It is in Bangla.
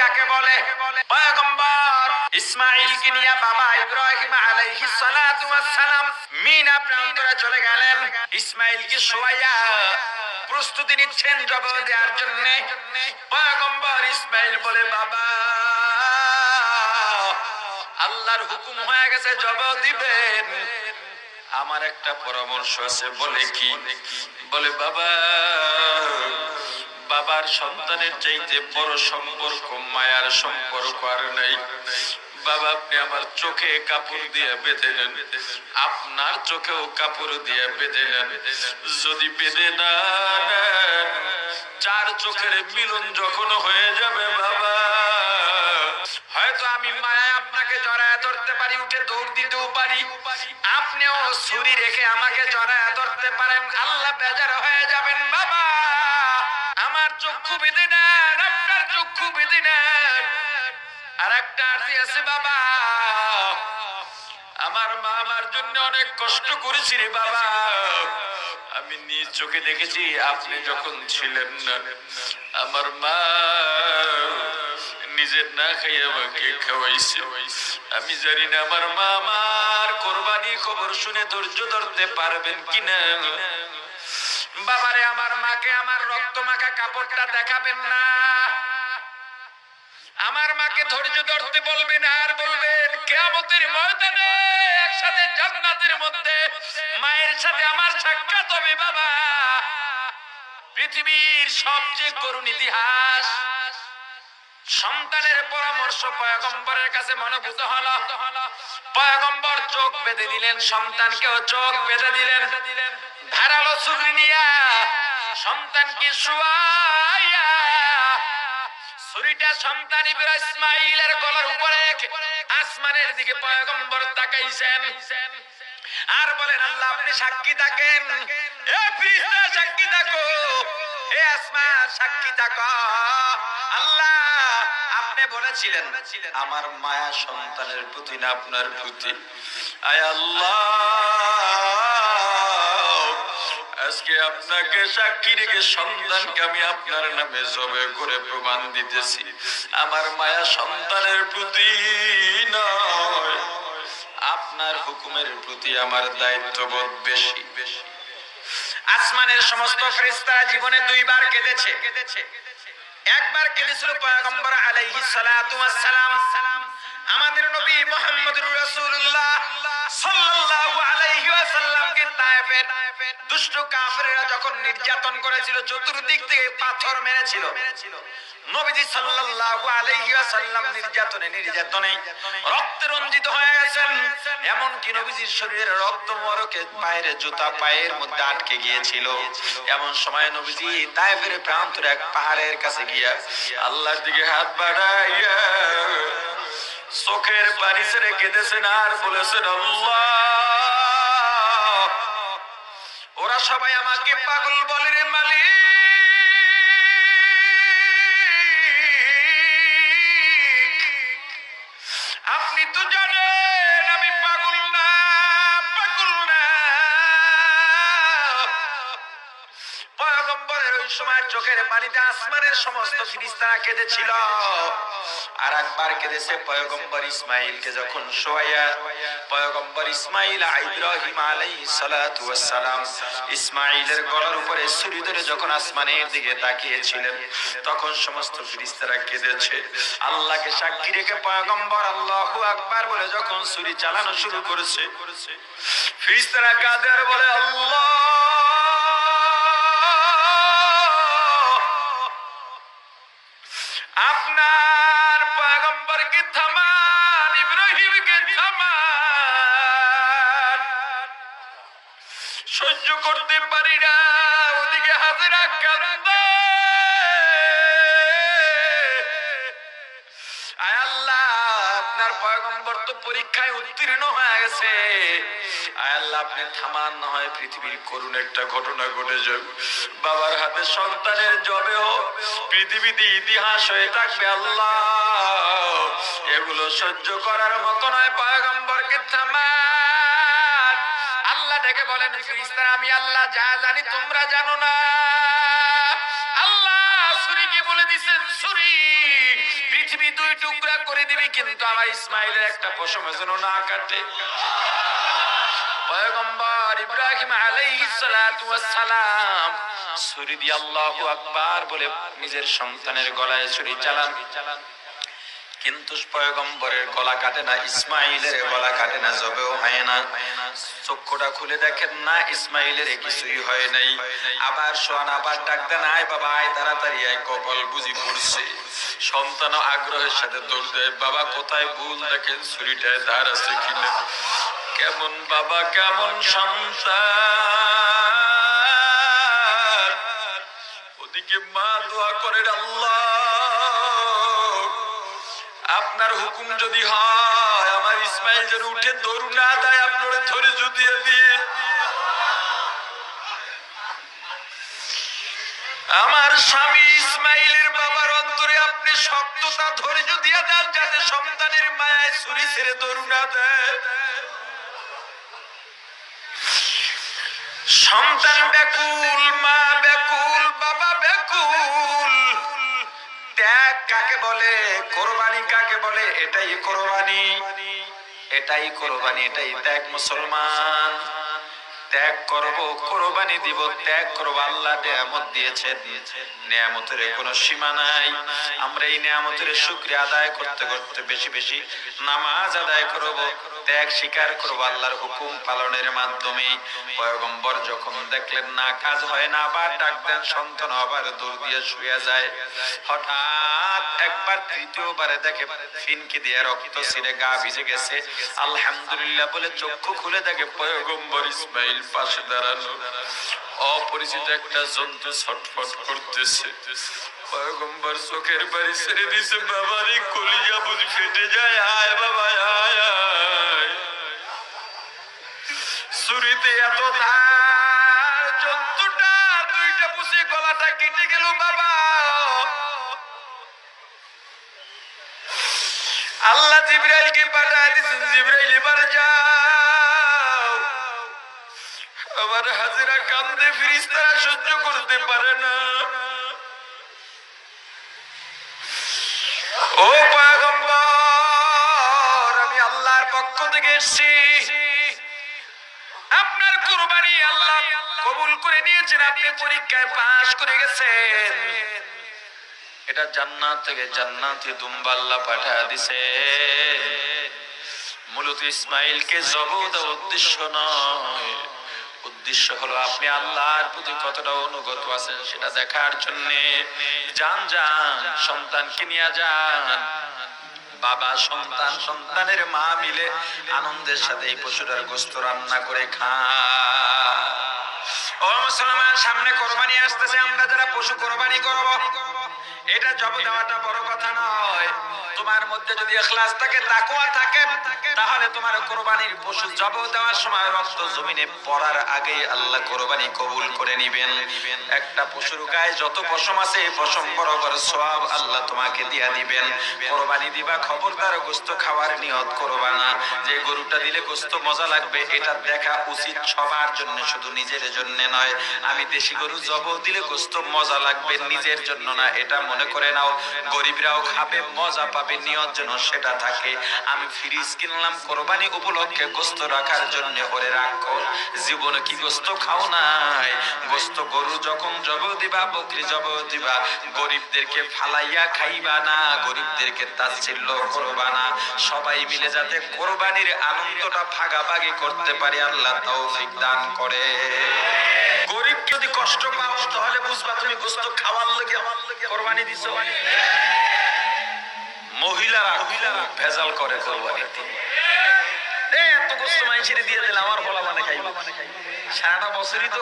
কাকে বলে? পয়গম্বর ইসমাঈলকে নিয়ে বাবা ইব্রাহিম আলাইহিস সালাতু ওয়াস সালাম মিনা প্রান্তরে চলে গেলেন। ইসমাঈলকে শোয়াইয়া প্রস্তুতি নিচ্ছেন জবাব দেওয়ার জন্য। পয়গম্বর ইসমাঈল বলে, বাবা আল্লাহর হুকুম হয়ে গেছে, জবাব দিবেন। আমার একটা পরামর্শ আছে। বলে কি? বলে, বাবা বাবার সন্তানের চাইতে বড় সম্পর্ক মায়ার সম্পর্ক আর নাই। বাবা আপনি আমার চোখে কাপড় দিয়ে বেঁধে নেন, আপনার চোখেও কাপড় দিয়ে বেঁধে নেন। যদি বেঁধে না নেন, চার চোখের মিলন যখন হয়ে যাবে বাবা, হয়তো আমি মায়া আপনাকে জড়ায় ধরতে পারি, উঠে দৌড় দিতেও পারি, আপনিও ছুরি রেখে আমাকে জড়ায় ধরতে পারেন, আল্লাহ বেজার হয়ে যাবেন। বাবা আমার চক্ষু বেঁধে নেন, আপনার চক্ষু বেঁধে নেন। আর একটা আরজি আছে, বাবা আমার মা আমার জন্য অনেক কষ্ট করেছি রে বাবা। আমি নিজ চোখে দেখেছি আপনি যখন ছিলেন না, আমার মা নিজের না খাইয়ে আমাকে খাওয়াইছে। আমি জানি না আমার মা আমার কোরবানি খবর শুনে ধৈর্য ধরতে পারবেন কিনা। বাবারে আমার মাকে আমার রক্ত মাখা কাপড়টা দেখাবেন না, আমার মাকে ধৈর্য ধরতে বলবেন, আর বলবেন কিয়ামতের ময়দানে একসাথে জান্নাতের মধ্যে মায়ের সাথে আমার সাক্ষাৎ হবে। বাবা পৃথিবীর সবচেয়ে করুণ ইতিহাস। সন্তানের পরামর্শ পয়গম্বরের কাছে মনোভূত হলো। পয়গম্বর চোখ বেঁধে দিলেন, সন্তানকেও চোখ বেঁধে দিলেন। ধারালো ছুরি নিয়া সন্তানকে শুয়াইয়া ছুরিটা সন্তান ইসমাঈলের গলার উপরে আসমানের দিকে পয়গম্বর তাকাইছেন আর বলেন, আল্লাহ আপনি সাক্ষী থাকেন, এ ফেরেশতা সাক্ষী থাকো, এ আসমান সাক্ষী থাকো। আল্লাহ আপনি বলেছিলেন আমার মায়া সন্তানের প্রতি না আপনার প্রতি। আয় আল্লাহ আজকে আপনাকে সাক্ষী রেখে সন্তানকে আমি আপনার নামে জবে করে প্রমাণ দিতেছি, আমার মায়া সন্তানের প্রতি নয়, আপনার হুকুমের প্রতি আমার দায়িত্ববোধ বেশি। আসমানের সমস্ত ফেরেশতারা জীবনে দুইবার কেঁদেছে। একবার কেঁদেছিল পয়গম্বর আলাইহিস সালাতু ওয়াস সালাম, আমাদের নবী মুহাম্মদুর রাসূলুল্লাহ সাল্লাল্লাহু আলাইহি ওয়াসাল্লামকে তায়েফের দুষ্ট কাফেররা যখন নির্যাতন করেছিল, চতুর্দিক থেকে পাথর মেরেছিল, নবীজি সাল্লাল্লাহু আলাইহি ওয়াসাল্লাম নির্যাতনে রক্তে রঞ্জিত হয়ে গেছেন। এমন কি নবীজির শরীরের রক্ত মরকে পায়ের জুতা পায়ের মধ্যে আটকে গিয়েছিল। এমন সময় নবীজি তায়েফের প্রান্তরে এক পাহাড়ের কাছে গিয়া আল্লাহর দিকে হাত বাড়াইয়া চোখের পানি ছেড়ে কেঁদেছেন আর বলেছেন, আল্লাহ ওরা সবাই আমাকে পাগল বলে রে মালিক, আপনি তো জানেন আমি পাগল না। পয়গম্বরের ওই সময় চোখের পানিতে আসমানের সমস্ত ফেরেশতারা কেঁদেছিল। আর একবার কেঁদেছে পয়গম্বর ইসমাঈলকে যখন শোয়াইয়া পয়গম্বর ইসমাঈল ইব্রাহিম আলাইহিস সালাতু ওয়াস সালাম ইসমাঈলের গলার উপরে ছুরি ধরে যখন আসমানের দিকে তাকিয়েছিলেন, তখন সমস্ত ফেরেশতারা কেঁদেছে। আল্লাহকে সাক্ষী রেখে পয়গম্বর আল্লাহু আকবার বলে যখন ছুরি চালানো শুরু করেছে, ফেরেশতারা কাঁদে আর বলে, আল্লাহ আপনার পয়গম্বরকে থামান, ইব্রাহিমকে থামান, সহ্য করতে পারি না। ওদিকে হাজেরা কান্দে, আয় আল্লাহ আপনার পয়গম্বর তো পরীক্ষায় উত্তীর্ণ হয়ে গেছে, আয় আল্লাহ আপনি থামান, না হয় পৃথিবীর করুণ একটা ঘটনা ঘটে যাবে, বাবার হাতে সন্তানের জবে হোক পৃথিবীতে ইতিহাস হয়ে থাকবে। আল্লাহ এগুলো সহ্য করার মতো নয়, পয়গম্বরকে থামান। আল্লাহ ডেকে বলেন, ফেরেশতারা আমি আল্লাহ যা জানি তোমরা জানো না। আল্লাহ ছুরিকে বলে দিয়েছেন, ছুরি পৃথিবীর কিন্তু আমার ইসমাইলের একটা পশম যেন না কাটে। পয়গম্বর ইব্রাহিম আলাইহিস সালাতু ওয়াস সালাম ছুরি দিয়ে আল্লাহু আকবার বলে নিজের সন্তানের গলায় ছুরি চালান, কিন্তু পয়গম্বরের গলা কাটে না, ইসমাইলের গলা কাটে না, জবেও হয় না। চক্ষুটা খুলে দেখেন না, ইসমাইলের কিছুই হয় নাই। আবার শোয়ান, আবার ডাক দেন, আয় বাবা আয়, তাড়াতাড়ি আয়, কপাল বুঝি পড়ছে। সন্তান আগ্রহের সাথে দৌড় দেয়, বাবা কোথায় ভুল, দেখেন ছুরিটায় ধার আছে কিনা। কেমন বাবা কেমন সন্তান। ওদিকে মা দোয়া করেন, আল্লাহ আপনার হুকুম যদি হয় আমার ইসমাইল যেন উঠে দৌড় না দেয়, আপনার ধৈর্য দিয়ে দিয়ে আমার স্বামী ইসমাইলের বাবার অন্তরে আপনি শক্ততা ধৈর্য দিয়ে দেন, যাতে সন্তানের মায়ায় ছুরি ছেড়ে দৌড় না দেয়। সন্তান ব্যাকুল, মা ব্যাকুল, বাবা ব্যাকুল। ত্যাগ কাকে বলে, কোরবানি কাকে বলে, এটাই কোরবানি, এটাই কোরবানি, এটাই ত্যাগ। মুসলমান ত্যাগ করব, কোরবানি দিব, ত্যাগ করব। আল্লাহ নিয়ামত দিয়েছেন, নিয়ামতের কোনো সীমা নাই। আমরা এই নিয়ামতের শুকরিয়া আদায় করতে করতে বেশি বেশি নামাজ আদায় করব, ত্যাগ স্বীকার করব আল্লাহর হুকুম পালনের মাধ্যমে। পয়গম্বর যখন দেখলেন না কাজ হয় না, আবার ডাক দেন, সন্তান আবার দূর দিয়ে শুয়ে যায়। হঠাৎ একবার তৃতীয়বারে দেখে ফিনকি দিয়ে রক্ত ছিঁড়ে গা ভিজে গেছে। আলহামদুলিল্লাহ বলে চক্ষু খুলে দেখে পয়গম্বর ইসমাইল পাশে দাঁড়ানো, অপরিচিত একটা জন্তু ছটফট করতেছে। পয়গম্বর চোখের বাড়ি ছেড়ে দিছে, বাবারে কলিজা বুঝি ফেটে যায়, আয় বাবা আয় আয়। ছুরিতে এত ধার, জন্তুটা দুইটা বুঝে গলাটা কেটে গেল বাবা। আল্লাহ জিবরাইলকে পাঠায় দিয়েছেন, জিবরাইল এবার যাও। আবার হাজিরা কান্দে, ফেরেশতারা সহ্য করতে পারে না। ও পয়গম্বর, আমি আল্লাহর পক্ষ থেকে এসেছি, আপনার কুরবানি আল্লাহ কবুল করে নিয়েছেন, আপনি পরীক্ষায় পাশ করে গেছেন। এটা জান্নাত থেকে জান্নাতি দুম্বা আল্লাহ পাঠিয়ে দিয়েছে। মূলত ইসমাইলকে জবাই দেওয়ার উদ্দেশ্য নয়, উদ্দেশ্য হলো আপনি আল্লাহর প্রতি কতটা অনুগত আছেন সেটা দেখার জন্য। যান যান, সন্তানকে নিয়ে যান। বাবা সন্তান, সন্তানের মা মিলে আনন্দের সাথে এই পশুটার গোশত রান্না করে খান। ও মুসলমান, সামনে কোরবানি আসতেছে, আমরা যারা পশু কোরবানি করব, এটা জবাই দেওয়াটা বড় কথা নয়। তোমার মধ্যে যদি ইখলাস থাকে, তাকওয়া থাকে, তাহলে তোমার কোরবানির পশু জবাই দেওয়ার সময় রক্ত জমিনে পড়ার আগে আল্লাহ কোরবানি কবুল করে নেবেন। একটা পশুর গায়ে যত পশম আছে, এই পশম বরাবর সওয়াব আল্লাহ তোমাকে দিয়া দিবেন। কোরবানি দিবা, খবরদার গোশত খাওয়ার নিয়ত করবা না। যে গরুটা দিলে গোশত মজা লাগবে, এটা দেখা উচিত সবার জন্য, শুধু নিজের জন্য নয়। আমি দেশি গরু জবাই দিলে গোশত মজা লাগবে, নিজের জন্য না, এটা মনে করে নাও। গরিবরাও খাবে, মজা পাবে, নিয়ত যেন সেটা থাকে। আমি ফ্রিজ কিনলাম কোরবানি উপলক্ষে গোশত রাখার জন্য, ওরে রাখো। জীবনে কি গোশত খাও নাই? গোশত গরু যখন জবাই দিবা, বকরি জবাই দিবা, গরিবদেরকে ফালাইয়া খাইবা না, গরিবদেরকে তাচ্ছিল্য করবা না। সবাই মিলে যাতে কোরবানির আনন্দটা ভাগাভাগি করতে পারে, আল্লাহ তৌফিক দান করে। গরিব যদি কষ্ট পাও, তাহলে বুঝবা তুমি গোশত খাওয়ার লাগে কোরবানি দিছো। মহিলারা ভেজাল করে কোরবানিতে, এত গোশত মাইনষেরে দিয়ে দিলে আমার বলা মানে খাইবে, সারাটা বছরই তো